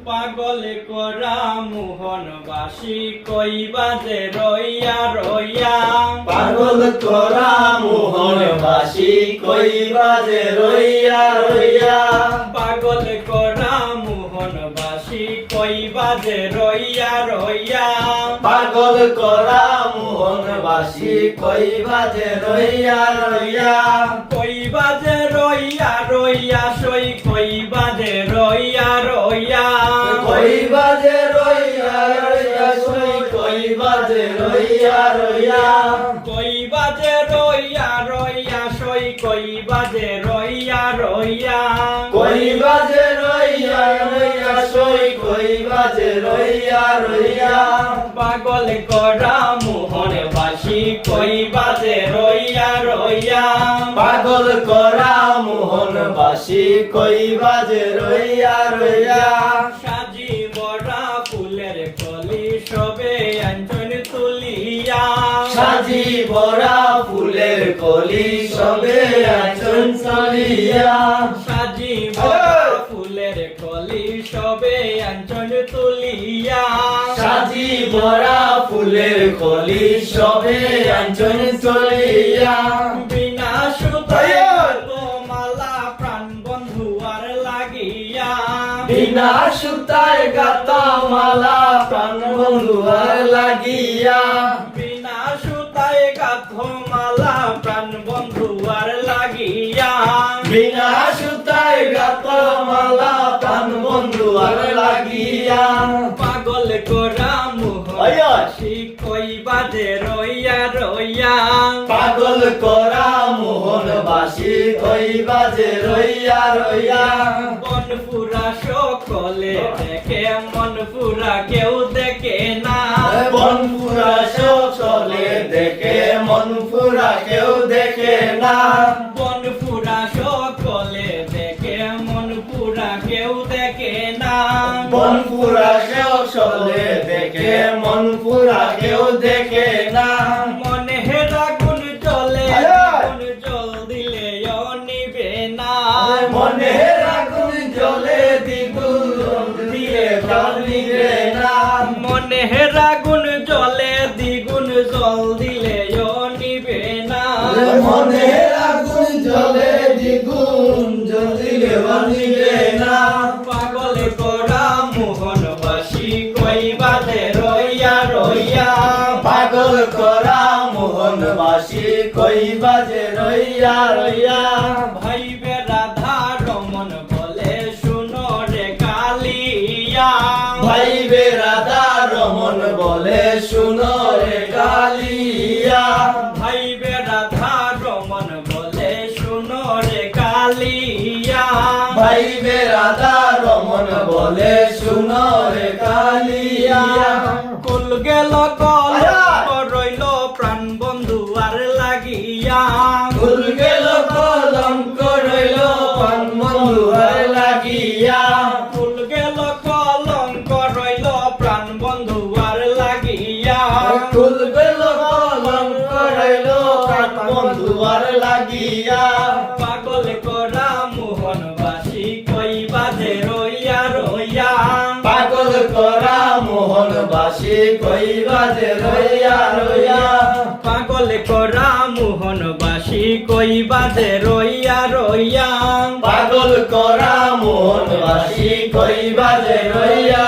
পাগল করা মোহনবাসী কইবা যে রইয়া রইয়া, পাগল করা মোহনবাসী কইবা যে রইয়া রইয়া, পাগল করা মোহনবাসী কইবা যে রইয়া রইয়া, পাগল করা মোহনবাসী কইবা যে রইয়া রইয়া, কইবা যে রইয়া রইয়া সই কইবা যে রইয়া রইয়া, কইবা যে রইয়া রইয়া সই কইবা যে রইয়া রইয়া, কইবা যে রইয়া রইয়া সই কইবা যে রইয়া রইয়া, কইবা যে রইয়া রইয়া সই কইবা যে রইয়া রইয়া, পাগল করা মোহনবাসী কইবা যে রইয়া রইয়া, পাগল করা মোহনবাসী কইবা যে রইয়া রইয়া, সাজি বড়া ফুলের কলি সবে আঞ্চল তুলিয়া, সাজি ভরা ফুলের কলি সবে আচন চলিয়া, সাজি বড়া ফুলের কলি সবে আঞ্চল তুলিয়া, সাজি ভরা ফুলের কলি সবে আচন চলিয়া, বিনা সুতায় মালা প্রাণ বন্ধু আর লাগিয়া, বিনা সুতায় গাতা মালা প্রাণ বন্ধুয়ার লাগিয়া, বিনা সুতায় গাথ মালা প্রাণ বন্ধু আর লাগিয়া, বিনা সুতায় গাতা মালা প্রাণ বন্ধুয়ার লাগিয়া, পাগল করা মোহনবাসী কইবা যে রইয়া রইয়া, পাগল করা মোহনবাসী কইবা যে রইয়া রইয়া, বনপুরা সকলে দেখে মনপুরা কেউ দেখে না, বনপুরা সকলে দেখে মনপুরা কেউ দেখে না, বনপুরা সকলে দেখে মনপুরা কেউ দেখে না, বনপুরা সকলে দেখে মনপুরা কেউ দেখে না, মনে আগুন জ্বলে আগুন জল দিলে নিবে না, মনে আগুন জ্বলে দ্বিগুণ দিয়ে জল নিবে না, মনে আগুন জ্বলে দ্বিগুণ জল দিলে নিবে না, মনে আগুন জ্বলে দ্বিগুণ জল দিলে নিবে না, পাগল করা মোহনবাসী কইবা যে রইয়া রইয়া, পাগল করা মোহনবাসী কইবা যে রইয়া রইয়া, ভাইবে রাধা রমন বলে শুনো রে কালিয়া, ভাইবে রাধা রমন বলে শুনো রে কালিয়া, ভাইবে রাধা রমন বলে শুনো রে কালিয়া, ভাইবে রাধা রমন বলে শুনো রে কালিয়া, কুল গেল কল রইল প্রাণ বন্ধু আর লাগিয়া, ফুল গেল কলঙ্ক রইল প্রাণ বন্ধুয়ার লাগিয়া, কুল গেল কলঙ্ক রইল প্রাণ বন্ধু আর লাগিয়া, ফুল গেল কলঙ্ক রইল প্রাণ বন্ধুয়ার লাগিয়া, পাগল করা মোহনবাসী কইবা যে রইয়া রইয়া, পাগল করা মোহনবাসী কইবা যে রইয়া রইয়া, পাগল করা মোহনবাসী কইবা যে রইয়া রইয়া, পাগল করা মোহনবাসী কইবা যে রইয়া